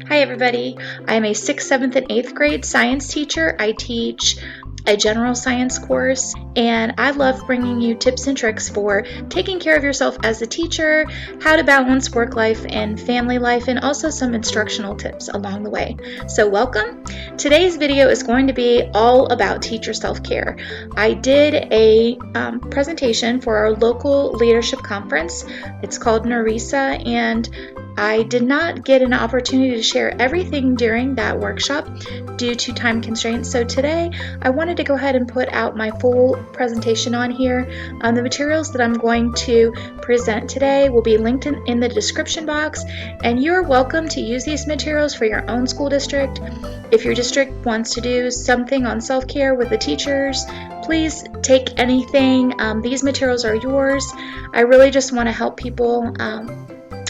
Hi everybody, I am a 6th, 7th, and 8th grade science teacher. I teach a general science course, and I love bringing you tips and tricks for taking care of yourself as a teacher, how to balance work life and family life, and also some instructional tips along the way. So welcome. Today's video is going to be all about teacher self-care. I did a presentation for our local leadership conference. It's called NERISA, and I did not get an opportunity to share everything during that workshop due to time constraints. So today I wanted to go ahead and put out my full presentation on here. The materials that I'm going to present today will be linked in the description box, and you're welcome to use these materials for your own school district. If your district wants to do something on self-care with the teachers, please take anything. These materials are yours. I really just want to help people,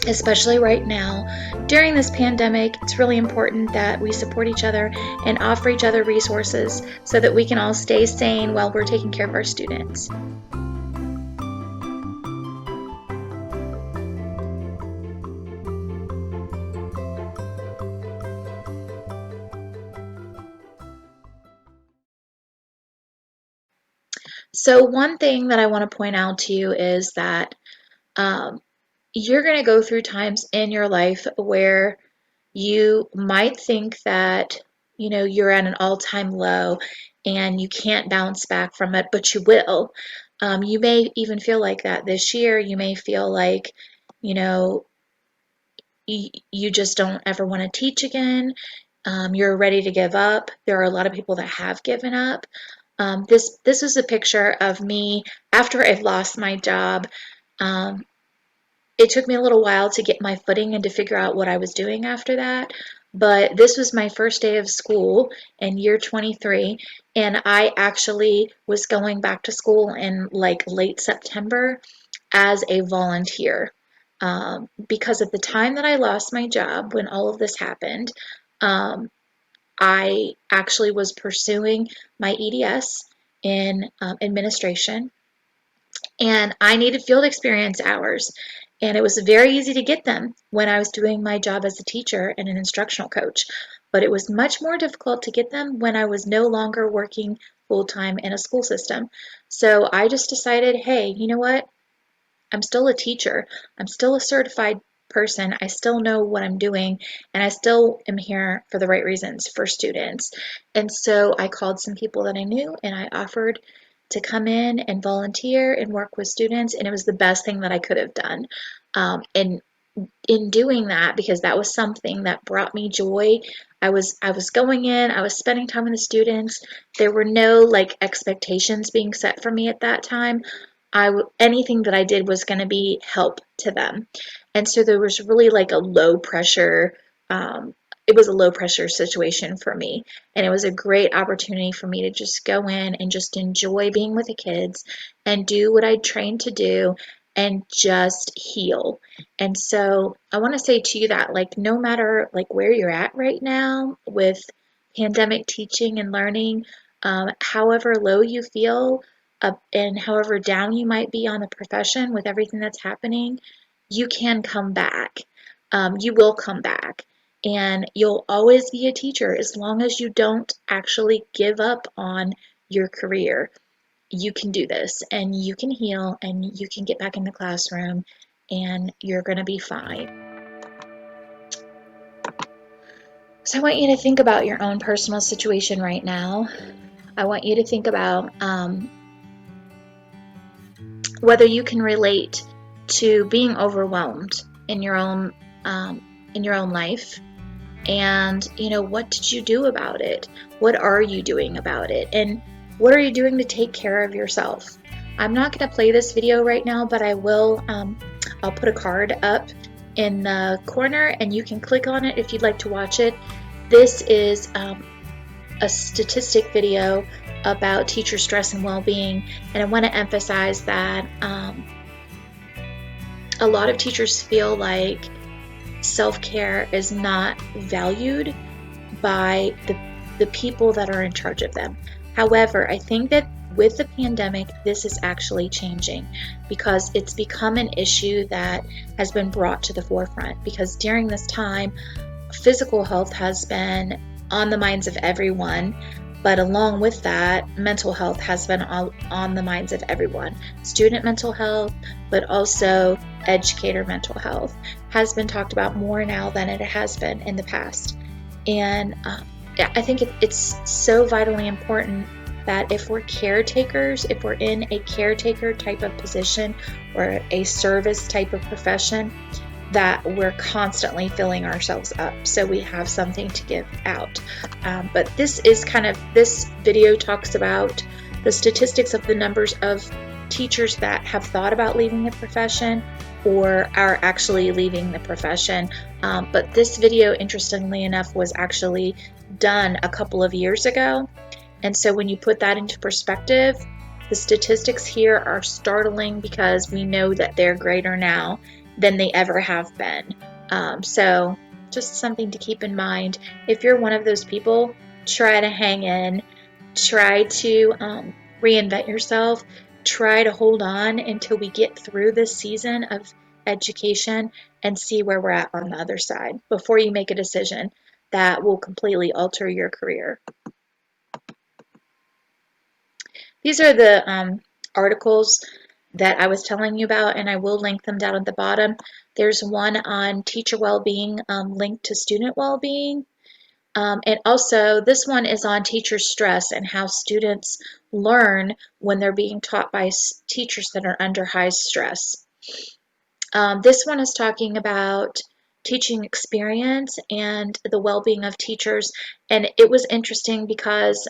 especially right now during this pandemic. It's really important that we support each other and offer each other resources so that we can all stay sane while we're taking care of our students. So one thing that I want to point out to you is that you're going to go through times in your life where you might think that, you're at an all-time low and you can't bounce back from it, but you will. You may even feel like that this year. You may feel like, you just don't ever want to teach again. You're ready to give up. There are a lot of people that have given up. This is a picture of me after I've lost my job. It took me a little while to get my footing and to figure out what I was doing after that, but this was my first day of school in year 23, and I actually was going back to school in like late September as a volunteer. Because at the time that I lost my job, when all of this happened, I actually was pursuing my EDS in administration, and I needed field experience hours. And it was very easy to get them when I was doing my job as a teacher and an instructional coach. But it was much more difficult to get them when I was no longer working full-time in a school system. So I just decided, hey, you know what? I'm still a teacher. I'm still a certified person. I still know what I'm doing, and I still am here for the right reasons for students. And so I called some people that I knew, and I offered to come in and volunteer and work with students, and it was the best thing that I could have done. And in doing that, because that was something that brought me joy, I was going in, I was spending time with the students. There were no expectations being set for me at that time. Anything that I did was going to be help to them, and so there was really a low pressure. It was a low pressure situation for me, and it was a great opportunity for me to just go in and just enjoy being with the kids and do what I trained to do and just heal. And so I want to say to you that no matter where you're at right now with pandemic teaching and learning, however low you feel and however down you might be on the profession with everything that's happening, you can come back. You will come back. And you'll always be a teacher as long as you don't actually give up on your career. You can do this, and you can heal, and you can get back in the classroom, and you're going to be fine. So I want you to think about your own personal situation right now. I want you to think about whether you can relate to being overwhelmed in your own life. And, what did you do about it? What are you doing about it? And what are you doing to take care of yourself? I'm not going to play this video right now, but I will. I'll put a card up in the corner, and you can click on it if you'd like to watch it. This is a statistic video about teacher stress and well-being, and I want to emphasize that a lot of teachers feel like self-care is not valued by the people that are in charge of them. However, I think that with the pandemic, this is actually changing because it's become an issue that has been brought to the forefront. Because during this time, physical health has been on the minds of everyone, but along with that, mental health has been on the minds of everyone. Student mental health, but also educator mental health has been talked about more now than it has been in the past. And I think it's so vitally important that if we're caretakers, if we're in a caretaker type of position or a service type of profession, that we're constantly filling ourselves up so we have something to give out. But this video talks about the statistics of the numbers of teachers that have thought about leaving the profession or are actually leaving the profession. But this video, interestingly enough, was actually done a couple of years ago. And so when you put that into perspective, the statistics here are startling because we know that they're greater now than they ever have been. So just something to keep in mind. If you're one of those people, try to hang in, try to reinvent yourself, try to hold on until we get through this season of education and see where we're at on the other side before you make a decision that will completely alter your career. These are the articles that I was telling you about, and I will link them down at the bottom. There's one on teacher well-being linked to student well-being. And also, this one is on teacher stress and how students learn when they're being taught by teachers that are under high stress. This one is talking about teaching experience and the well-being of teachers. And it was interesting because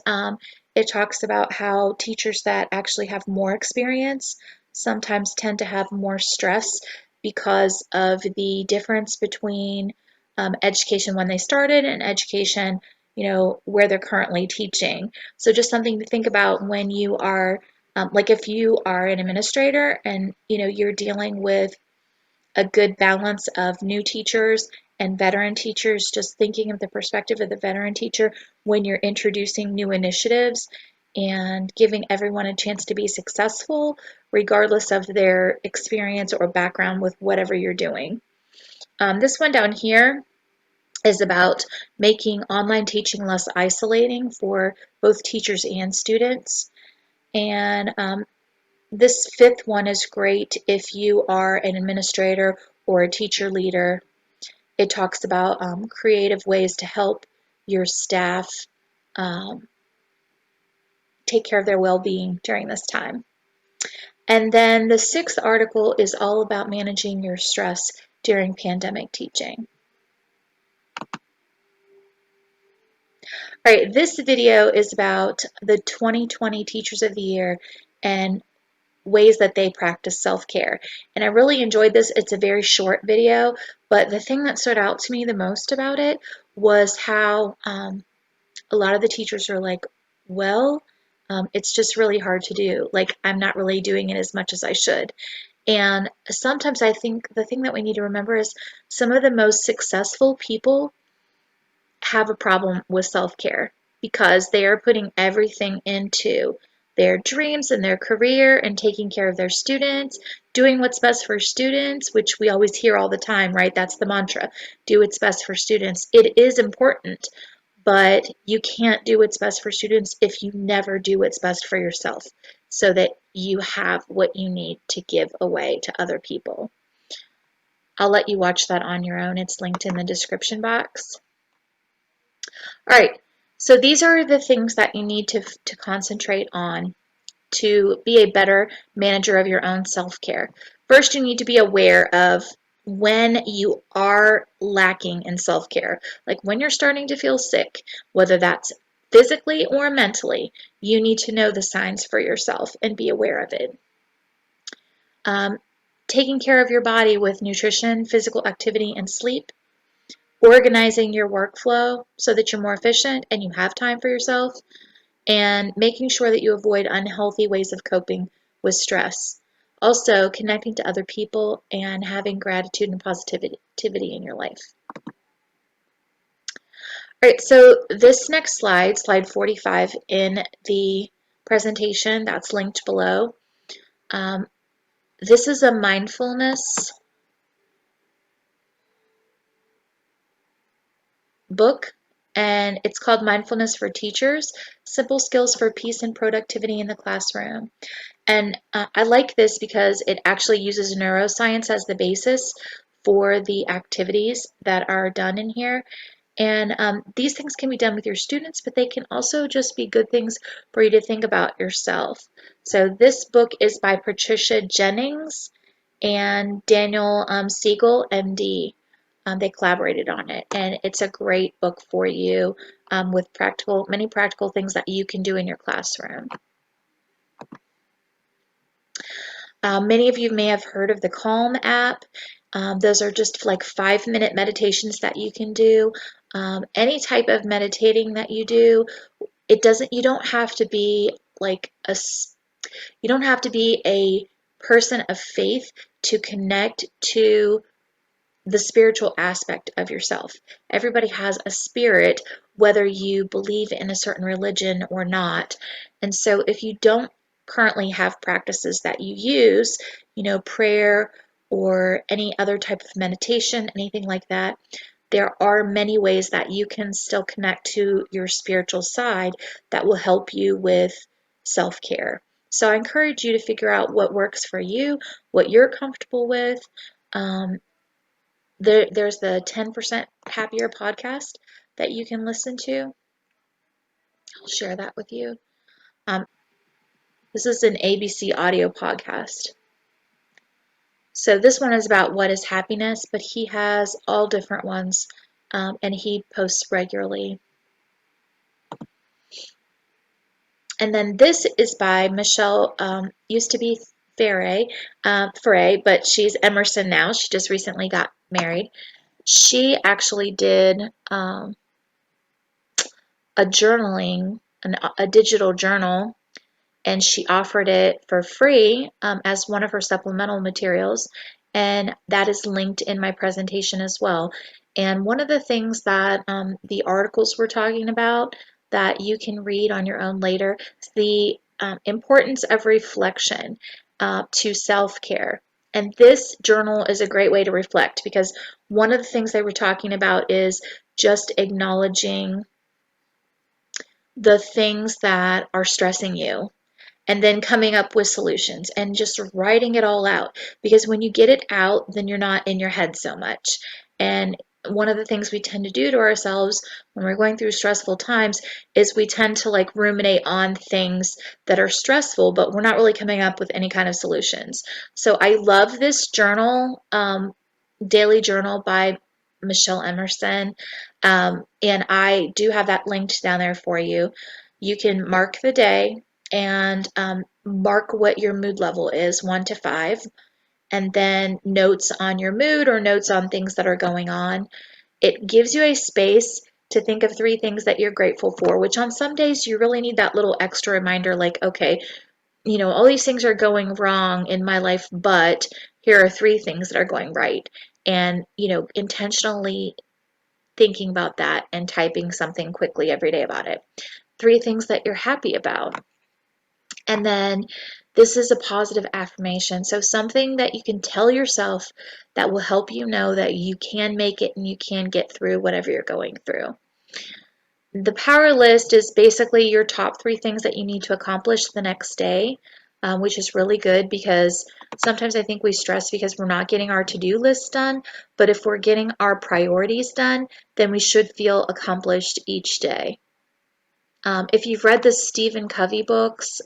it talks about how teachers that actually have more experience sometimes tend to have more stress because of the difference between education when they started and education, where they're currently teaching. So just something to think about when you are, like if you are an administrator and, you're dealing with a good balance of new teachers and veteran teachers, just thinking of the perspective of the veteran teacher when you're introducing new initiatives and giving everyone a chance to be successful regardless of their experience or background with whatever you're doing. This one down here is about making online teaching less isolating for both teachers and students. And this fifth one is great if you are an administrator or a teacher leader. It talks about creative ways to help your staff take care of their well-being during this time. And then the sixth article is all about managing your stress during pandemic teaching. All right, this video is about the 2020 Teachers of the Year and ways that they practice self-care. And I really enjoyed this. It's a very short video, but the thing that stood out to me the most about it was how a lot of the teachers are like, well, it's just really hard to do. Like, I'm not really doing it as much as I should. And sometimes I think the thing that we need to remember is some of the most successful people have a problem with self-care because they are putting everything into their dreams and their career and taking care of their students, doing what's best for students, which we always hear all the time, right? That's the mantra, do what's best for students. It is important, but you can't do what's best for students if you never do what's best for yourself so that you have what you need to give away to other people. I'll let you watch that on your own. It's linked in the description box. All right, so these are the things that you need to concentrate on to be a better manager of your own self-care. First, you need to be aware of when you are lacking in self-care, like when you're starting to feel sick, whether that's physically or mentally, you need to know the signs for yourself and be aware of it. Taking care of your body with nutrition, physical activity, and sleep. Organizing your workflow so that you're more efficient and you have time for yourself, and making sure that you avoid unhealthy ways of coping with stress. Also, connecting to other people and having gratitude and positivity in your life. All right, so this next slide, slide 45 in the presentation that's linked below, this is a mindfulness book, and it's called Mindfulness for Teachers, Simple Skills for Peace and Productivity in the Classroom. And I like this because it actually uses neuroscience as the basis for the activities that are done in here. And these things can be done with your students, but they can also just be good things for you to think about yourself. So this book is by Patricia Jennings and Daniel Siegel, MD. They collaborated on it, and it's a great book for you with many practical things that you can do in your classroom. Many of you may have heard of the Calm app. Those are just like 5-minute meditations that you can do. Any type of meditating that you do, you don't have to be a person of faith to connect to the spiritual aspect of yourself. Everybody has a spirit, whether you believe in a certain religion or not. And so if you don't currently have practices that you use, prayer or any other type of meditation, anything like that, there are many ways that you can still connect to your spiritual side that will help you with self-care. So I encourage you to figure out what works for you, what you're comfortable with. Um, there's the 10% Happier podcast that you can listen to. I'll share that with you. This is an ABC audio podcast. So this one is about what is happiness, but he has all different ones, and he posts regularly. And then this is by Michelle, used to be Ferre, but she's Emerson now. She just recently got married. She actually did a digital journal, and she offered it for free as one of her supplemental materials, and that is linked in my presentation as well. And one of the things that the articles were talking about that you can read on your own later is the importance of reflection to self-care. And this journal is a great way to reflect, because one of the things they were talking about is just acknowledging the things that are stressing you, and then coming up with solutions and just writing it all out. Because when you get it out, then you're not in your head so much. And one of the things we tend to do to ourselves when we're going through stressful times is we tend to ruminate on things that are stressful, but we're not really coming up with any kind of solutions. So I love this journal, daily journal by Michelle Emerson, and I do have that linked down there for you. You can mark the day and mark what your mood level is, 1 to 5, and then notes on your mood or notes on things that are going on. It gives you a space to think of 3 things that you're grateful for, which on some days you really need that little extra reminder, like, okay, all these things are going wrong in my life, but here are 3 things that are going right. And, intentionally thinking about that and typing something quickly every day about it. 3 things that you're happy about. And then this is a positive affirmation. So something that you can tell yourself that will help you know that you can make it and you can get through whatever you're going through. The power list is basically your top 3 things that you need to accomplish the next day, which is really good, because sometimes I think we stress because we're not getting our to-do list done. But if we're getting our priorities done, then we should feel accomplished each day. If you've read the Stephen Covey books,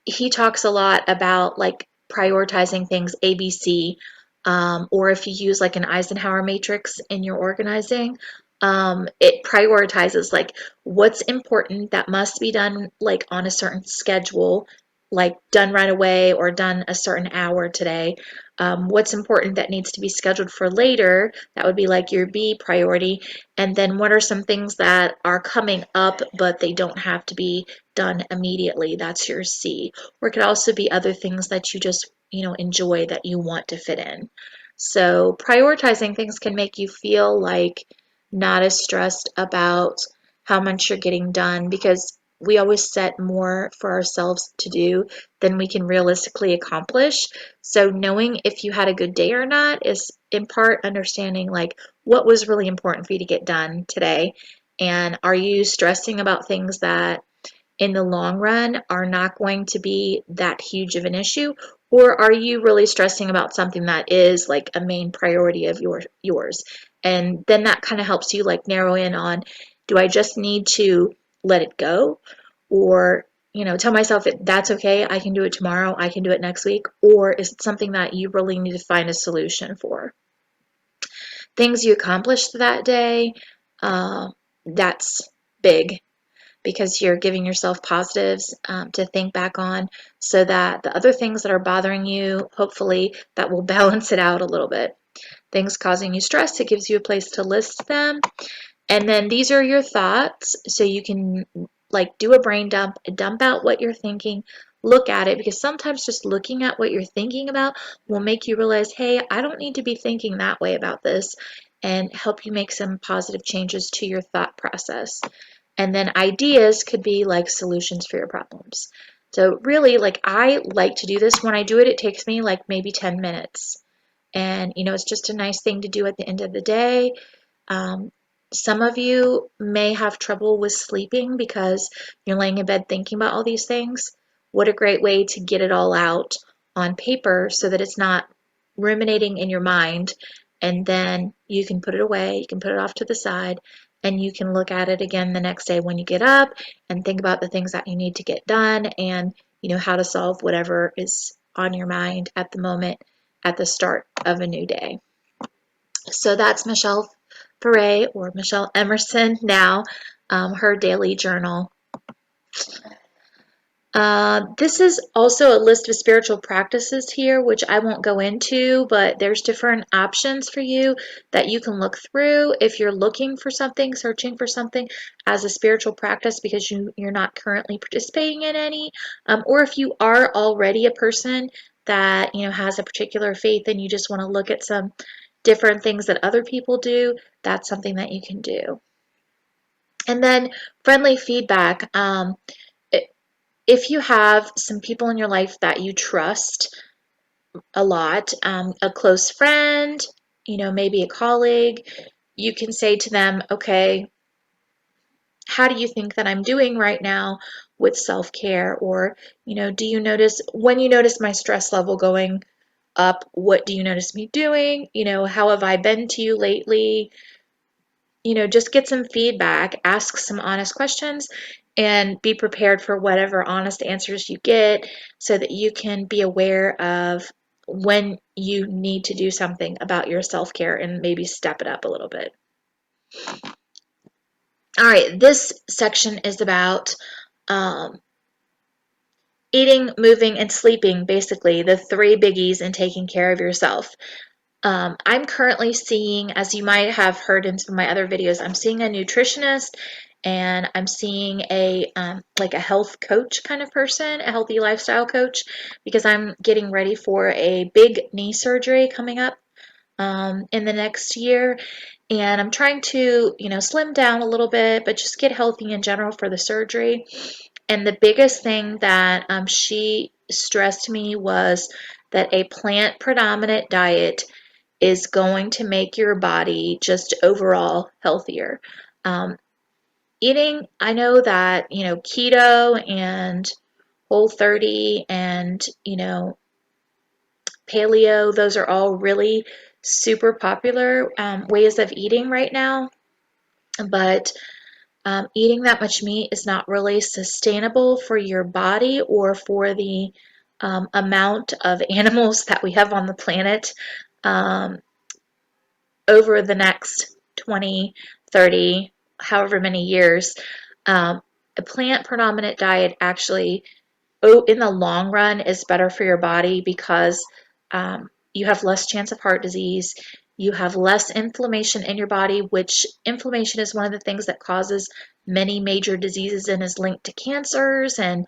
he talks a lot about prioritizing things ABC, or if you use an Eisenhower matrix in your organizing, it prioritizes what's important that must be done on a certain schedule, done right away or done a certain hour today. What's important that needs to be scheduled for later, that would be your B priority. And then what are some things that are coming up but they don't have to be done immediately, that's your C. Or it could also be other things that you just enjoy, that you want to fit in. So prioritizing things can make you feel not as stressed about how much you're getting done, because we always set more for ourselves to do than we can realistically accomplish. So knowing if you had a good day or not is in part understanding like what was really important for you to get done today. And are you stressing about things that in the long run are not going to be that huge of an issue? Or are you really stressing about something that is like a main priority of yours? And then that kind of helps you like narrow in on, do I just need to let it go? Or, tell myself that's okay, I can do it tomorrow, I can do it next week. Or is it something that you really need to find a solution for? Things you accomplished that day, that's big because you're giving yourself positives to think back on, so that the other things that are bothering you, hopefully that will balance it out a little bit. Things causing you stress, it gives you a place to list them. And then these are your thoughts, so you can like do a brain dump out what you're thinking, look at it, because sometimes just looking at what you're thinking about will make you realize, hey, I don't need to be thinking that way about this, and help you make some positive changes to your thought process. And then ideas could be like solutions for your problems. So really, like, I like to do this. When I do it, it takes me like maybe 10 minutes. And, it's just a nice thing to do at the end of the day. Um, some of you may have trouble with sleeping because you're laying in bed thinking about all these things. What a great way to get it all out on paper so that it's not ruminating in your mind. And then you can put it away, you can put it off to the side, and you can look at it again the next day when you get up and think about the things that you need to get done, and how to solve whatever is on your mind at the moment at the start of a new day. So that's Michelle Ferre, or Michelle Emerson now, her daily journal. This is also a list of spiritual practices here, which I won't go into, but there's different options for you that you can look through if you're looking for something, searching for something as a spiritual practice because you're not currently participating in any, or if you are already a person that has a particular faith and you just want to look at some different things that other people do, that's something that you can do. And then friendly feedback. If you have some people in your life that you trust a lot, a close friend, maybe a colleague, you can say to them, okay, how do you think that I'm doing right now with self-care? Or, do you notice when you notice my stress level going up, what do you notice me doing? How have I been to you lately? Just get some feedback, ask some honest questions, and be prepared for whatever honest answers you get so that you can be aware of when you need to do something about your self-care and maybe step it up a little bit. All right, this section is about eating, moving, and sleeping, basically the three biggies in taking care of yourself. I'm currently seeing, as you might have heard in some of my other videos, I'm seeing a nutritionist, and I'm seeing a like a health coach kind of person, a healthy lifestyle coach, because I'm getting ready for a big knee surgery coming up in the next year, and I'm trying to slim down a little bit, but just get healthy in general for the surgery. And the biggest thing that she stressed to me was that a plant predominant diet is going to make your body just overall healthier. Um, Eating, I know that, keto and Whole30 and, paleo, those are all really super popular ways of eating right now. But eating that much meat is not really sustainable for your body or for the amount of animals that we have on the planet. Over the next 20, 30, however many years, a plant predominant diet actually, in the long run, is better for your body because you have less chance of heart disease. You have less inflammation in your body, which inflammation is one of the things that causes many major diseases and is linked to cancers and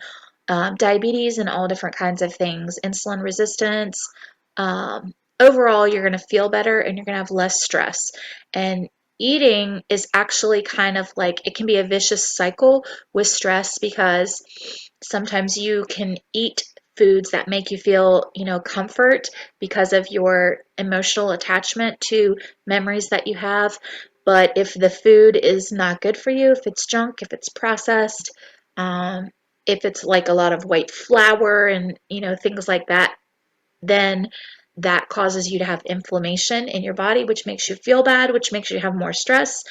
diabetes and all different kinds of things, insulin resistance. Overall, you're going to feel better and you're going to have less stress. And eating is actually kind of like, it can be a vicious cycle with stress, because sometimes you can eat foods that make you feel, comfort because of your emotional attachment to memories that you have. But if the food is not good for you, if it's junk, if it's processed, if it's like a lot of white flour and, things like that, then that causes you to have inflammation in your body, which makes you feel bad, which makes you have more stress,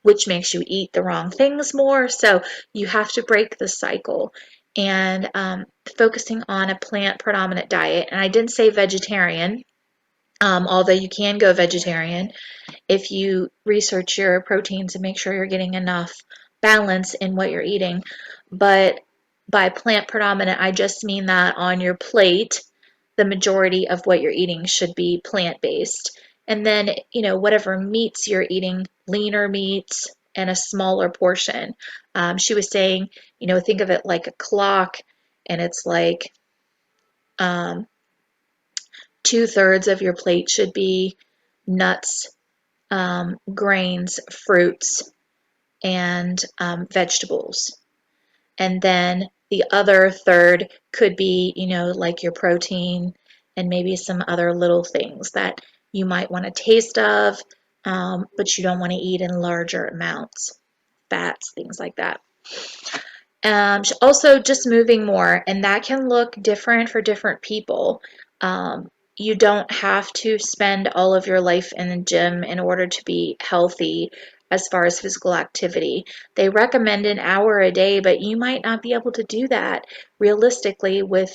which makes you eat the wrong things more. So you have to break the cycle. And focusing on a plant predominant diet. And I didn't say vegetarian, although you can go vegetarian if you research your proteins and make sure you're getting enough balance in what you're eating. But by plant predominant, I just mean that on your plate, the majority of what you're eating should be plant-based. And then, whatever meats you're eating, leaner meats and a smaller portion. She was saying, think of it like a clock, and it's like um, 2/3 of your plate should be nuts, grains, fruits, and vegetables. And then the other third could be, like your protein and maybe some other little things that you might want a taste of, but you don't want to eat in larger amounts, fats, things like that. Also, just moving more, and that can look different for different people. You don't have to spend all of your life in the gym in order to be healthy as far as physical activity. They recommend an hour a day, but you might not be able to do that realistically with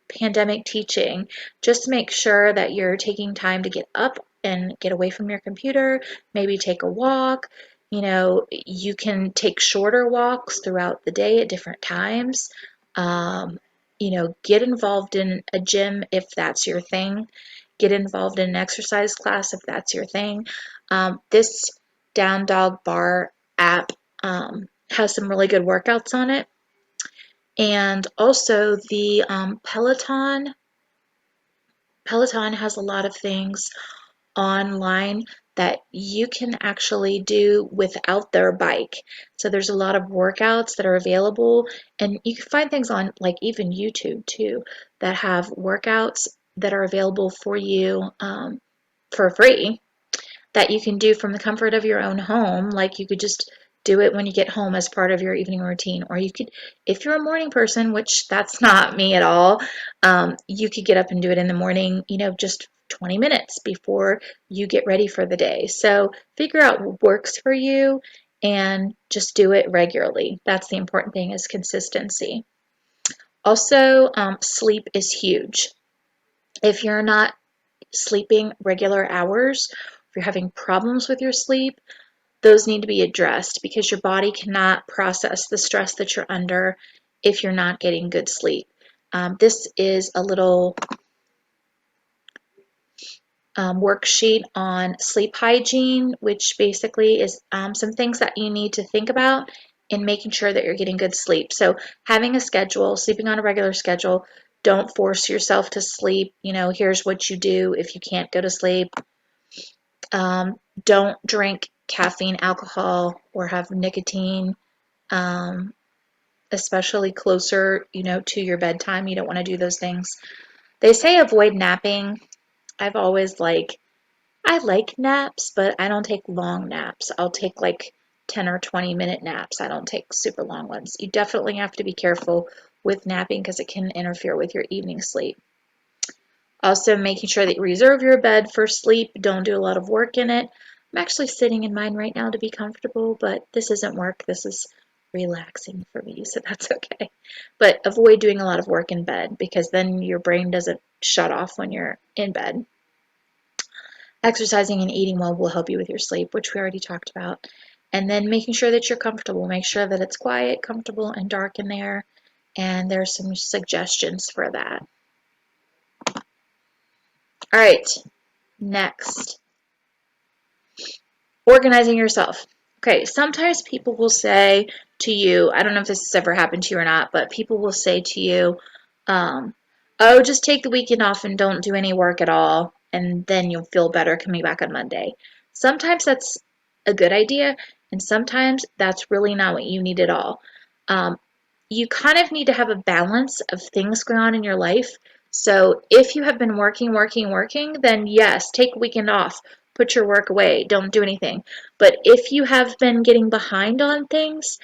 pandemic teaching. Just make sure that you're taking time to get up and get away from your computer, maybe take a walk. You can take shorter walks throughout the day at different times. Get involved in a gym if that's your thing. Get involved in an exercise class if that's your thing. This Down Dog Bar app has some really good workouts on it. And also the Peloton has a lot of things online that you can actually do without their bike. So there's a lot of workouts that are available, and you can find things on like even YouTube too that have workouts that are available for you for free, that you can do from the comfort of your own home. Like you could just do it when you get home as part of your evening routine. Or you could, if you're a morning person, which that's not me at all, you could get up and do it in the morning, just 20 minutes before you get ready for the day. So figure out what works for you and just do it regularly. That's the important thing, is consistency. Also, sleep is huge. If you're not sleeping regular hours, if you're having problems with your sleep, those need to be addressed, because your body cannot process the stress that you're under if you're not getting good sleep. This is a little worksheet on sleep hygiene, which basically is some things that you need to think about in making sure that you're getting good sleep. So having a schedule, sleeping on a regular schedule. Don't force yourself to sleep. Here's what you do if you can't go to sleep. Don't drink caffeine, alcohol, or have nicotine, especially closer, to your bedtime. You don't want to do those things. They say avoid napping. I've always I like naps, but I don't take long naps. I'll take like 10 or 20-minute naps. I don't take super long ones. You definitely have to be careful with napping because it can interfere with your evening sleep. Also, making sure that you reserve your bed for sleep. Don't do a lot of work in it. I'm actually sitting in mine right now to be comfortable, but this isn't work. This is relaxing for me, so that's okay. But avoid doing a lot of work in bed, because then your brain doesn't shut off when you're in bed. Exercising and eating well will help you with your sleep, which we already talked about. And then making sure that you're comfortable. Make sure that it's quiet, comfortable, and dark in there. And there's some suggestions for that. All right, next. Organizing yourself. Okay, sometimes people will say to you, I don't know if this has ever happened to you or not, but people will say to you, oh, just take the weekend off and don't do any work at all, and then you'll feel better coming back on Monday. Sometimes that's a good idea, and sometimes that's really not what you need at all. Um, you kind of need to have a balance of things going on in your life. So if you have been working, then yes, take a weekend off, put your work away, don't do anything. But if you have been getting behind on things,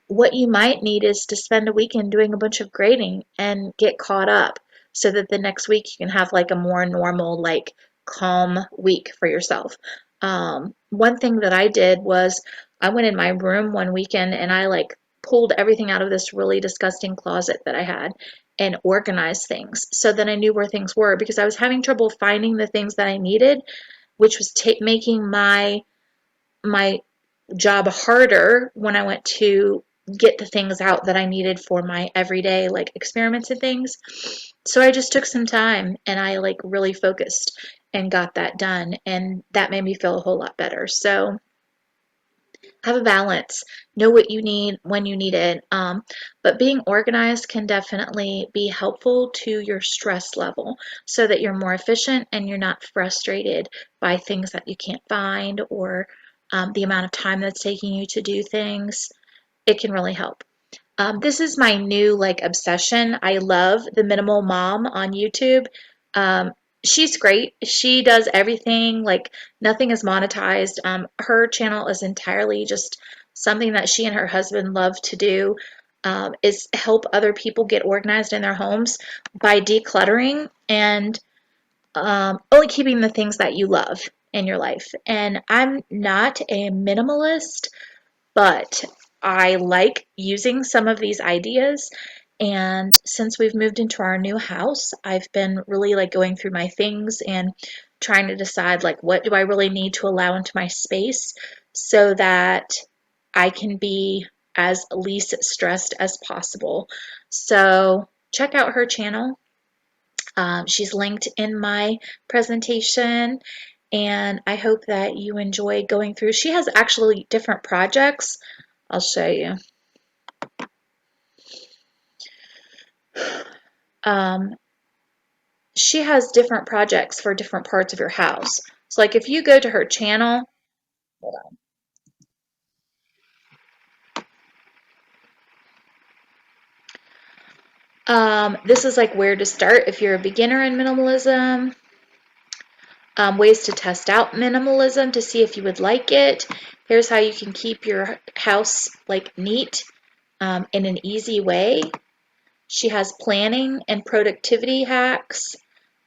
what you might need is to spend a weekend doing a bunch of grading and get caught up so that the next week you can have like a more normal, like calm week for yourself. One thing that I did was I went in my room one weekend and I like pulled everything out of this really disgusting closet that I had and organized things so that I knew where things were because I was having trouble finding the things that I needed, which was making my job harder when I went to get the things out that I needed for my everyday like experiments and things. So I just took some time and I like really focused and got that done, and that made me feel a whole lot better. So have a balance, know what you need when you need it. But being organized can definitely be helpful to your stress level so that you're more efficient and you're not frustrated by things that you can't find or the amount of time that's taking you to do things. It can really help. This is my new like obsession. I love the Minimal Mom on YouTube. Um, she's great. She does everything, like nothing is monetized. Her channel is entirely just something that she and her husband love to do, is help other people get organized in their homes by decluttering and only keeping the things that you love in your life. And I'm not a minimalist, but I like using some of these ideas. And since we've moved into our new house, I've been really like going through my things and trying to decide like what do I really need to allow into my space so that I can be as least stressed as possible. So check out her channel. She's linked in my presentation, and I hope that you enjoy going through. She has actually different projects. I'll show you. Um, she has different projects for different parts of your house. So like if you go to her channel, hold on. This is like where to start if you're a beginner in minimalism. Ways to test out minimalism to see if you would like it. Here's how you can keep your house like neat in an easy way. She has planning and productivity hacks.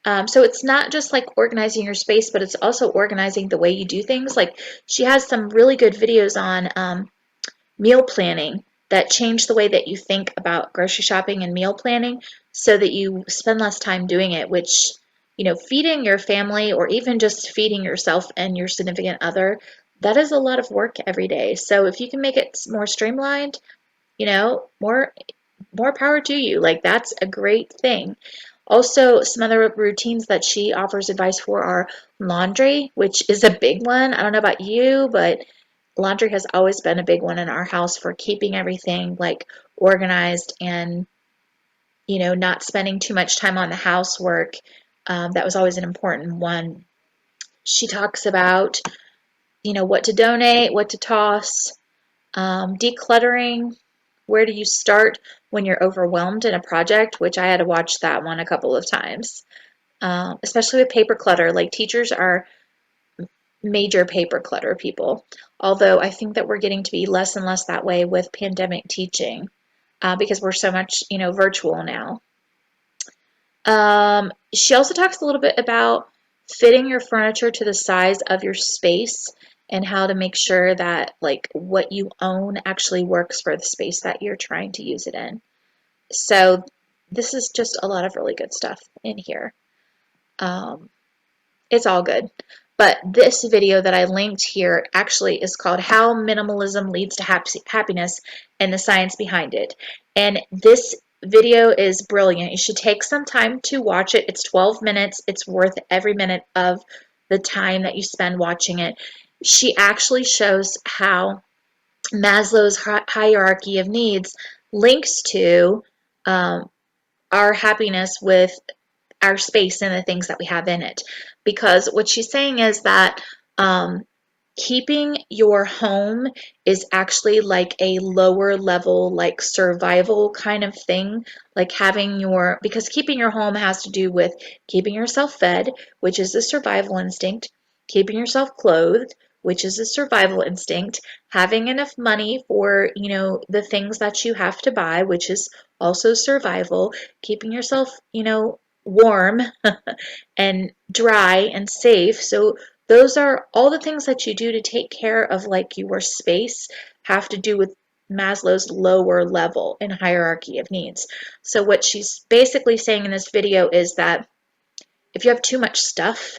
So it's not just like organizing your space, but it's also organizing the way you do things. Like she has some really good videos on meal planning that change the way that you think about grocery shopping and meal planning so that you spend less time doing it, which, you know, feeding your family or even just feeding yourself and your significant other, that is a lot of work every day. So if you can make it more streamlined, you know, more power to you. Like that's a great thing. Also, some other routines that she offers advice for are laundry, which is a big one. I don't know about you, but laundry has always been a big one in our house for keeping everything like organized and, you know, not spending too much time on the housework. That was always an important one. She talks about, you know, what to donate, what to toss, decluttering. Where do you start when you're overwhelmed in a project? Which I had to watch that one a couple of times, especially with paper clutter. Like teachers are major paper clutter people, although I think that we're getting to be less and less that way with pandemic teaching because we're so much, you know, virtual now. She also talks a little bit about fitting your furniture to the size of your space and how to make sure that like what you own actually works for the space that you're trying to use it in. So this is just a lot of really good stuff in here. Um, it's all good. But this video that I linked here actually is called How Minimalism Leads to Happiness and the Science Behind It. And this video is brilliant. You should take some time to watch it. It's 12 minutes. It's worth every minute of the time that you spend watching it. She actually shows how Maslow's hierarchy of needs links to um, our happiness with our space and the things that we have in it. Because what she's saying is that um, keeping your home is actually like a lower level, like survival kind of thing. Like having your, because keeping your home has to do with keeping yourself fed, which is a survival instinct, keeping yourself clothed, which is a survival instinct, having enough money for, the things that you have to buy, which is also survival, keeping yourself, warm and dry and safe. So those are all the things that you do to take care of like your space have to do with Maslow's lower level and hierarchy of needs. So what she's basically saying in this video is that if you have too much stuff,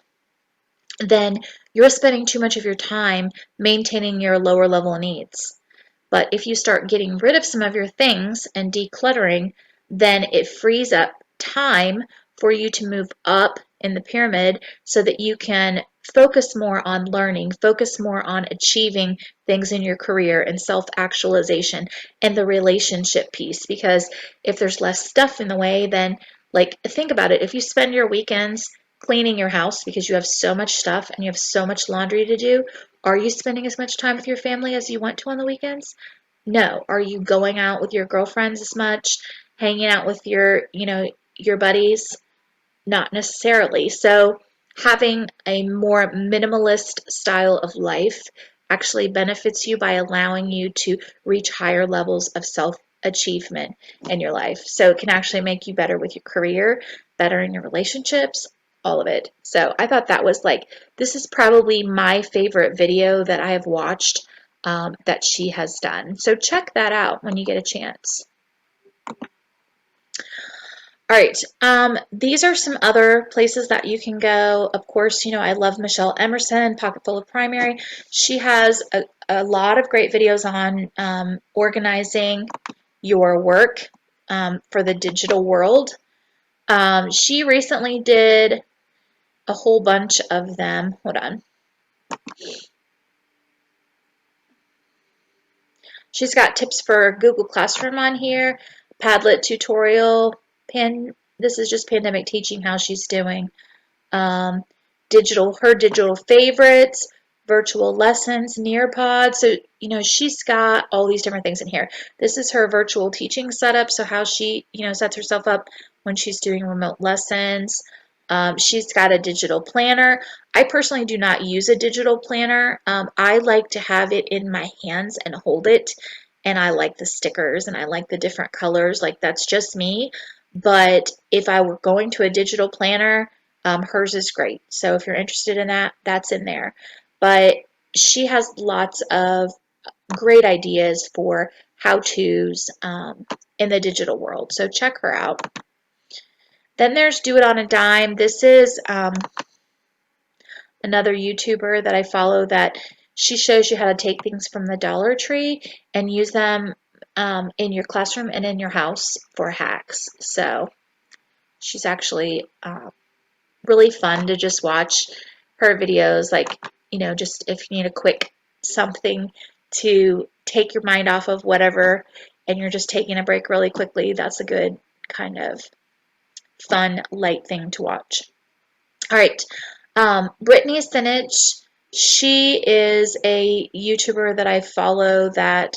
then you're spending too much of your time maintaining your lower level needs. But if you start getting rid of some of your things and decluttering, then it frees up time for you to move up in the pyramid so that you can focus more on learning, focus more on achieving things in your career and self-actualization and the relationship piece. Because if there's less stuff in the way, then like think about it. If you spend your weekends cleaning your house because you have so much stuff and you have so much laundry to do, are you spending as much time with your family as you want to on the weekends? No. Are you going out with your girlfriends as much, hanging out with your buddies? Not necessarily. So having a more minimalist style of life actually benefits you by allowing you to reach higher levels of self-achievement in your life. So it can actually make you better with your career, better in your relationships, all of it. So I thought that was like, this is probably my favorite video that I have watched that she has done. So check that out when you get a chance. All right, these are some other places that you can go. Of course, I love Michelle Emerson, Pocket Full of Primary. She has a lot of great videos on organizing your work for the digital world. She recently did a whole bunch of them. Hold on. She's got tips for Google Classroom on here, Padlet tutorial, this is just pandemic teaching, how she's doing. Um, her digital favorites, virtual lessons, Nearpod. So, she's got all these different things in here. This is her virtual teaching setup. So how she, sets herself up when she's doing remote lessons. She's got a digital planner. I personally do not use a digital planner. I like to have it in my hands and hold it. And I like the stickers and I like the different colors. Like that's just me. But if I were going to a digital planner, hers is great. So if you're interested in that, that's in there. But she has lots of great ideas for how-tos in the digital world. So check her out. Then there's Do It on a Dime. This is another YouTuber that I follow that she shows you how to take things from the Dollar Tree and use them in your classroom and in your house for hacks. So she's actually really fun to just watch her videos, like, just if you need a quick something to take your mind off of whatever and you're just taking a break really quickly, that's a good kind of fun, light thing to watch. All right, Brittany Sinich, she is a YouTuber that I follow that,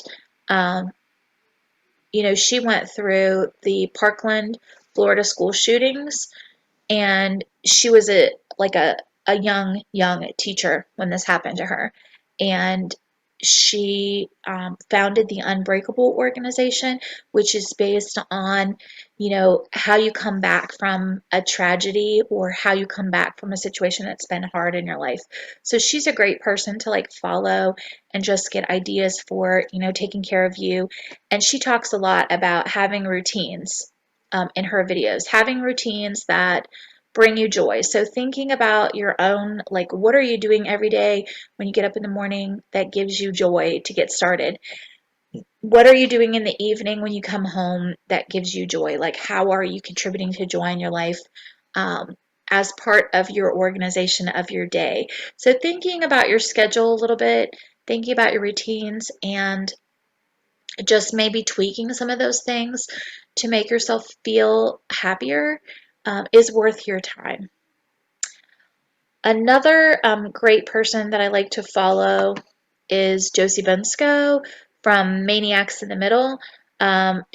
she went through the Parkland, Florida school shootings, and she was a young teacher when this happened to her, and she founded the Unbreakable organization, which is based on how you come back from a tragedy or how you come back from a situation that's been hard in your life. So she's a great person to like follow and just get ideas for taking care of you. And she talks a lot about having routines in her videos, having routines that bring you joy. So thinking about your own, like, what are you doing every day when you get up in the morning that gives you joy to get started? What are you doing in the evening when you come home that gives you joy? Like, how are you contributing to joy in your life as part of your organization of your day? So thinking about your schedule a little bit, thinking about your routines, and just maybe tweaking some of those things to make yourself feel happier is worth your time. Another great person that I like to follow is Josie Bensko from Maniacs in the Middle.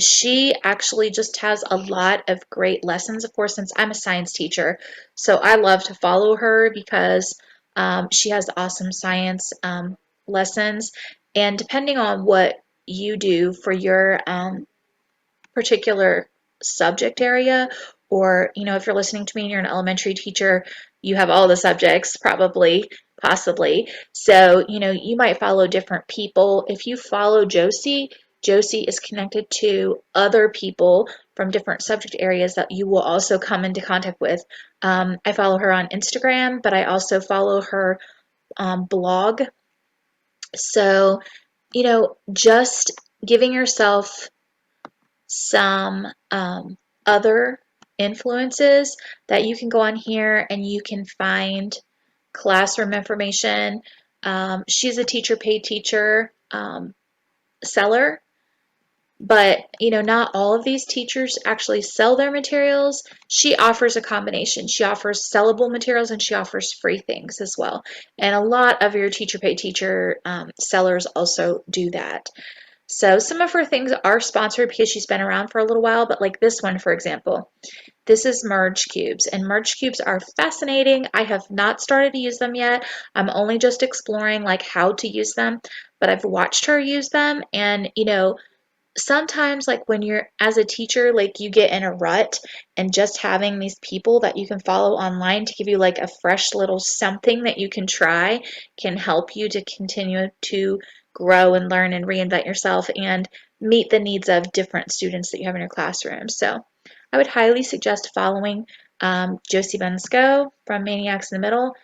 She actually just has a lot of great lessons, of course, since I'm a science teacher. So I love to follow her because she has awesome science lessons. And depending on what you do for your particular subject area, or if you're listening to me and you're an elementary teacher, you have all the subjects probably, possibly. So you might follow different people. If you follow Josie is connected to other people from different subject areas that you will also come into contact with. I follow her on Instagram, but I also follow her blog. So just giving yourself some other influences that you can go on here and you can find classroom information. She's a teacher paid teacher seller, but not all of these teachers actually sell their materials. She offers a combination. She offers sellable materials and she offers free things as well. And a lot of your teacher paid teacher sellers also do that. So some of her things are sponsored because she's been around for a little while, but like this one, for example, this is merge cubes, and merge cubes are fascinating. I have not started to use them yet. I'm only just exploring like how to use them, but I've watched her use them, and sometimes like when you're as a teacher, like you get in a rut, and just having these people that you can follow online to give you like a fresh little something that you can try can help you to continue to grow and learn and reinvent yourself and meet the needs of different students that you have in your classroom. So I would highly suggest following Josie Bensko from Maniacs in the Middle,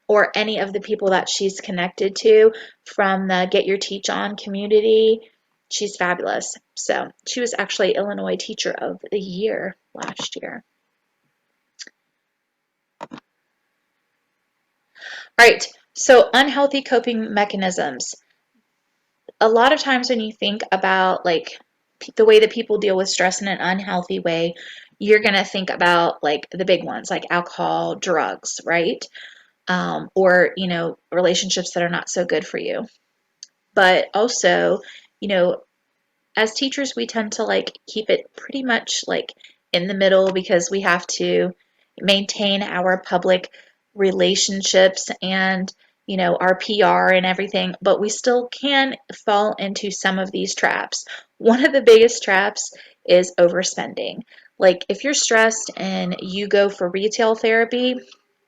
or any of the people that she's connected to from the Get Your Teach On community. She's fabulous. So she was actually Illinois Teacher of the Year last year. All right, so unhealthy coping mechanisms. A lot of times when you think about like the way that people deal with stress in an unhealthy way, you're going to think about like the big ones like alcohol, drugs, right? Or, relationships that are not so good for you. But also, you know, as teachers, we tend to like keep it pretty much like in the middle because we have to maintain our public relationships and our PR and everything, but we still can fall into some of these traps. One of the biggest traps is overspending. Like if you're stressed and you go for retail therapy,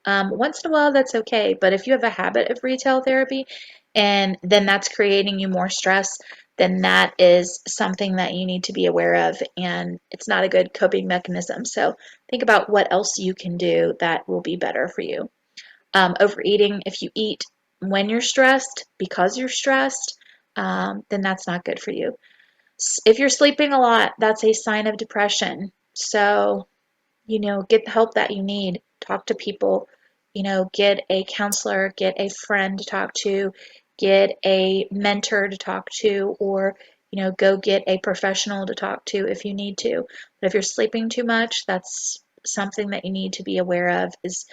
once in a while that's okay, but if you have a habit of retail therapy and then that's creating you more stress, then that is something that you need to be aware of, and it's not a good coping mechanism. So think about what else you can do that will be better for you. Overeating, if you eat when you're stressed because you're stressed, then that's not good for you. If you're sleeping a lot, that's a sign of depression. So get the help that you need. Talk to people, get a counselor, get a friend to talk to, get a mentor to talk to, or, go get a professional to talk to if you need to. But if you're sleeping too much, that's something that you need to be aware of is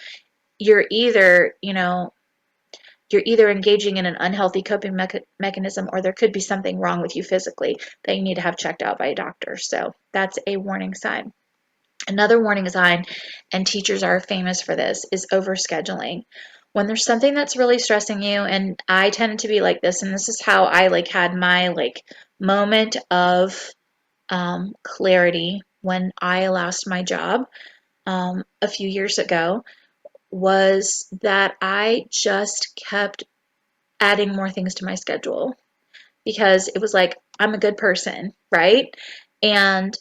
you're either, you're either engaging in an unhealthy coping mechanism or there could be something wrong with you physically that you need to have checked out by a doctor. So that's a warning sign. Another warning sign, and teachers are famous for this, is overscheduling. When there's something that's really stressing you, and I tended to be like this, and this is how I like had my like moment of clarity when I lost my job a few years ago, was that I just kept adding more things to my schedule because it was like I'm a good person, right? And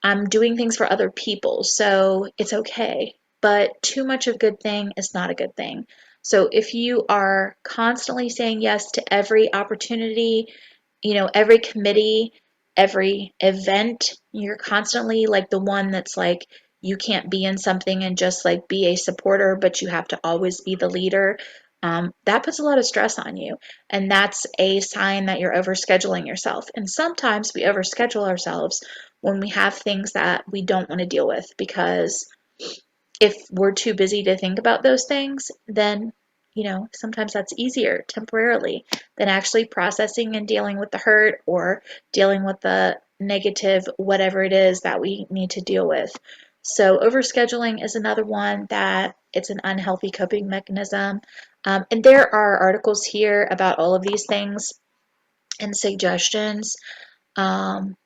I'm doing things for other people, so it's okay. But too much of a good thing is not a good thing. So if you are constantly saying yes to every opportunity, every committee, every event, you're constantly like the one that's like, you can't be in something and just like be a supporter, but you have to always be the leader. That puts a lot of stress on you. And that's a sign that you're overscheduling yourself. And sometimes we overschedule ourselves when we have things that we don't want to deal with because if we're too busy to think about those things, then sometimes that's easier temporarily than actually processing and dealing with the hurt or dealing with the negative, whatever it is that we need to deal with. So overscheduling is another one that it's an unhealthy coping mechanism. And there are articles here about all of these things and suggestions. Um,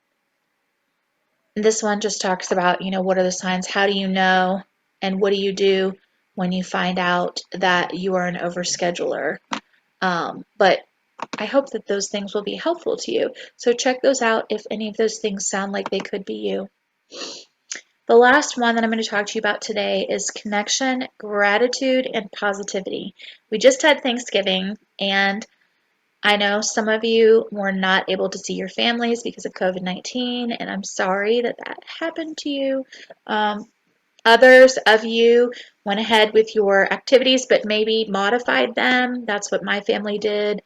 this one just talks about, what are the signs? How do you know? And what do you do when you find out that you are an overscheduler? But I hope that those things will be helpful to you. So check those out if any of those things sound like they could be you. The last one that I'm going to talk to you about today is connection, gratitude, and positivity. We just had Thanksgiving, and I know some of you were not able to see your families because of COVID-19, and I'm sorry that that happened to you. Others of you went ahead with your activities, but maybe modified them. That's what my family did.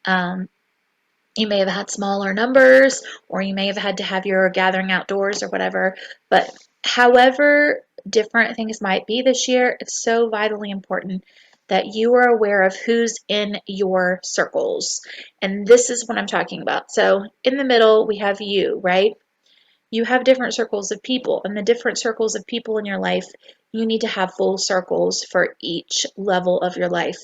You may have had smaller numbers, or you may have had to have your gathering outdoors or whatever. But however different things might be this year, it's so vitally important that you are aware of who's in your circles. And this is what I'm talking about. So in the middle, we have you, right? You have different circles of people, and the different circles of people in your life, you need to have full circles for each level of your life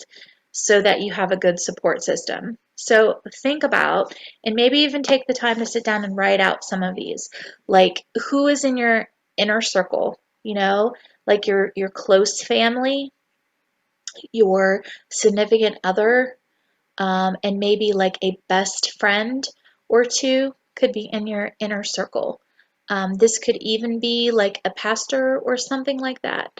so that you have a good support system. So think about, and maybe even take the time to sit down and write out some of these. Like, who is in your inner circle? Like your close family, your significant other, and maybe like a best friend or two could be in your inner circle. This could even be like a pastor or something like that.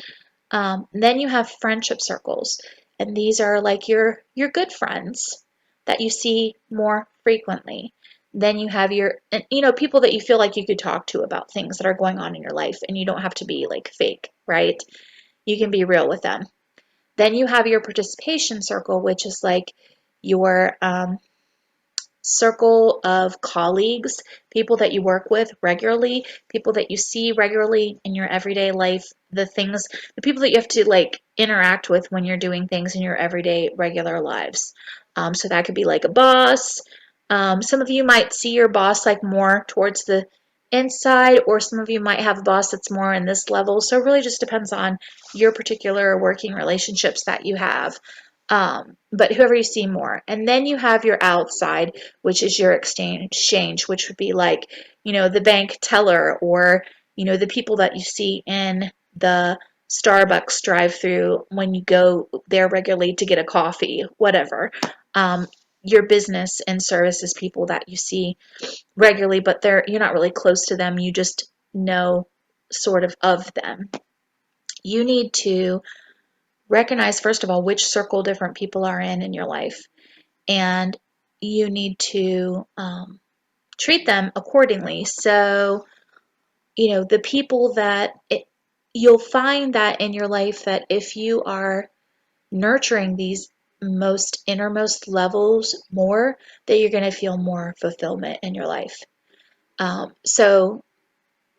Then you have friendship circles, and these are like your good friends that you see more frequently. Then you have your, people that you feel like you could talk to about things that are going on in your life, and you don't have to be like fake, right? You can be real with them. Then you have your participation circle, which is like your circle of colleagues, people that you work with regularly, people that you see regularly in your everyday life, the people that you have to like interact with when you're doing things in your everyday regular lives. So that could be like a boss. Some of you might see your boss like more towards the inside, or some of you might have a boss that's more in this level. So it really just depends on your particular working relationships that you have. But whoever you see more. And then you have your outside, which is your exchange, which would be like, the bank teller, or, the people that you see in the Starbucks drive-through when you go there regularly to get a coffee, whatever. Your business and services people that you see regularly, but you're not really close to them. You just know sort of them. You need to recognize, first of all, which circle different people are in your life, and you need to treat them accordingly. So, the people you'll find that in your life, that if you are nurturing these most innermost levels more, that you're going to feel more fulfillment in your life. So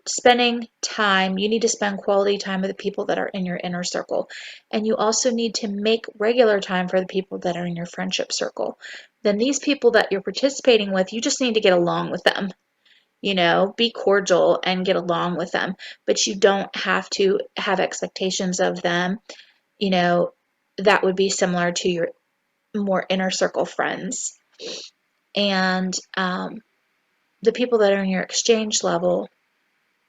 spending time, you need to spend quality time with the people that are in your inner circle. And you also need to make regular time for the people that are in your friendship circle. Then these people that you're participating with, you just need to get along with them. Be cordial and get along with them. But you don't have to have expectations of them, that would be similar to your more inner circle friends. And the people that are in your exchange level,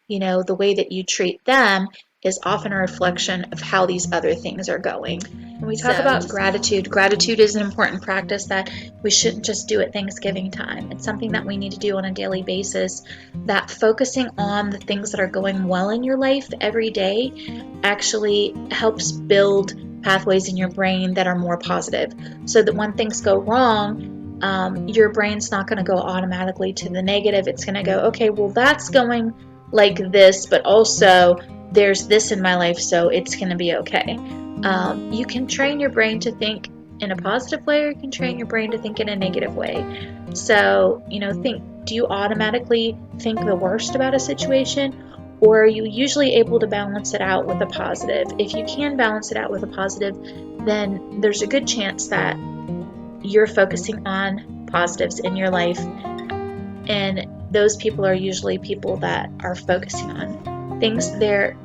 the way that you treat them is often a reflection of how these other things are going. When we talk about gratitude is an important practice that we shouldn't just do at Thanksgiving time. It's something that we need to do on a daily basis, that focusing on the things that are going well in your life every day actually helps build pathways in your brain that are more positive, so that when things go wrong, your brain's not going to go automatically to the negative. It's going to go, okay, well, that's going like this, but also there's this in my life, so it's going to be okay. You can train your brain to think in a positive way, or you can train your brain to think in a negative way. So, do you automatically think the worst about a situation, Or are you usually able to balance it out with a positive? If you can balance it out with a positive, then there's a good chance that you're focusing on positives in your life, and those people are usually people that are focusing on things they're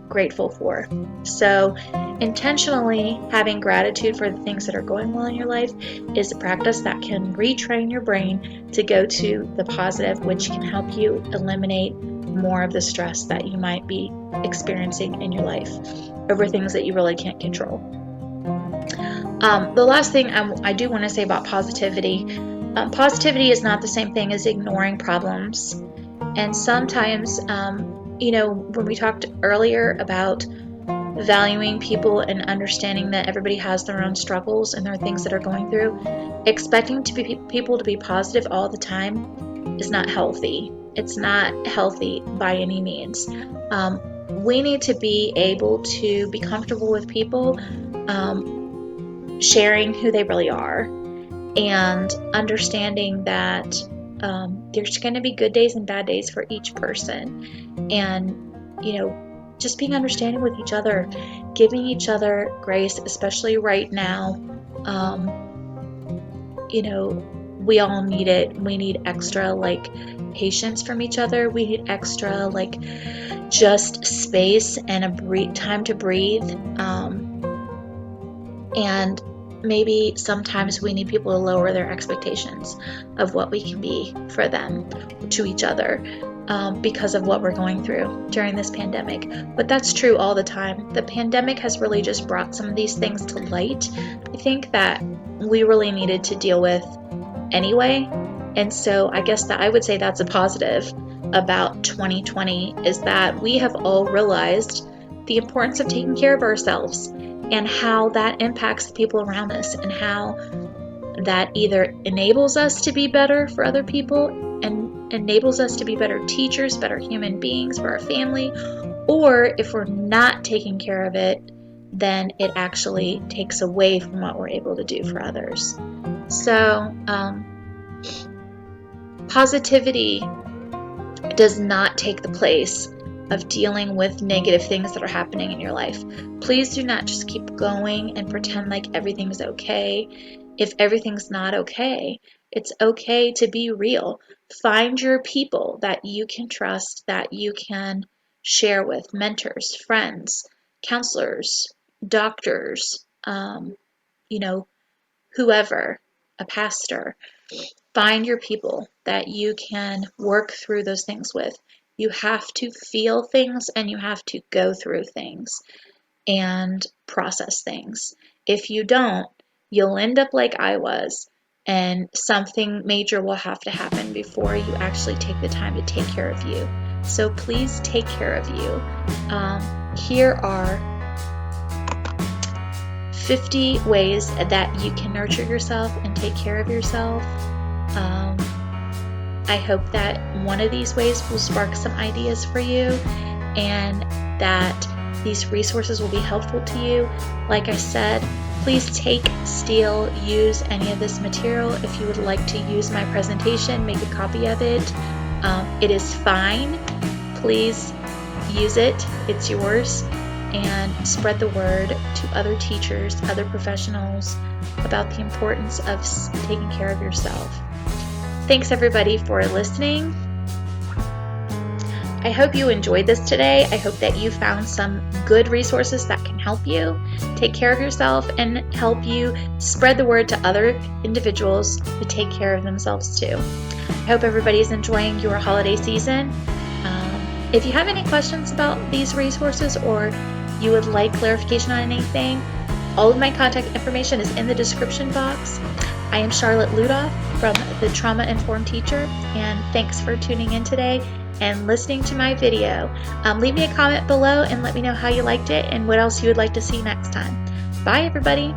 grateful for. So intentionally having gratitude for the things that are going well in your life is a practice that can retrain your brain to go to the positive, which can help you eliminate more of the stress that you might be experiencing in your life over things that you really can't control. The last thing I do want to say about positivity, positivity is not the same thing as ignoring problems. And sometimes, when we talked earlier about valuing people and understanding that everybody has their own struggles and there are things that are going through, expecting people to be positive all the time is not healthy. It's not healthy by any means. We need to be able to be comfortable with people sharing who they really are, and understanding that there's going to be good days and bad days for each person, and just being understanding with each other, giving each other grace, especially right now. We all need it. We need extra patience from each other. We need extra just space and time to breathe. And maybe sometimes we need people to lower their expectations of what we can be for them, to each other, because of what we're going through during this pandemic. But that's true all the time. The pandemic has really just brought some of these things to light, I think, that we really needed to deal with anyway. And so I guess that I would say that's a positive about 2020, is that we have all realized the importance of taking care of ourselves, and how that impacts the people around us, and how that either enables us to be better for other people and enables us to be better teachers, better human beings for our family, or if we're not taking care of it, then it actually takes away from what we're able to do for others. So positivity does not take the place of dealing with negative things that are happening in your life. Please do not just keep going and pretend like everything's okay. If everything's not okay, it's okay to be real. Find your people that you can trust, that you can share with: mentors, friends, counselors, doctors, whoever, a pastor. Find your people that you can work through those things with. You have to feel things, and you have to go through things and process things. If you don't, you'll end up like I was, and something major will have to happen before you actually take the time to take care of you. So please take care of you. Here are 50 ways that you can nurture yourself and take care of yourself. I hope that one of these ways will spark some ideas for you, and that these resources will be helpful to you. Like I said, please take, steal, use any of this material. If you would like to use my presentation, make a copy of it. It is fine. Please use it. It's yours. And spread the word to other teachers, other professionals, about the importance of taking care of yourself. Thanks everybody for listening. I hope you enjoyed this today. I hope that you found some good resources that can help you take care of yourself and help you spread the word to other individuals to take care of themselves too. I hope everybody's enjoying your holiday season. If you have any questions about these resources, or you would like clarification on anything, all of my contact information is in the description box. I am Charlotte Ludoff from The Trauma Informed Teacher, and thanks for tuning in today and listening to my video. Leave me a comment below and let me know how you liked it and what else you would like to see next time. Bye everybody!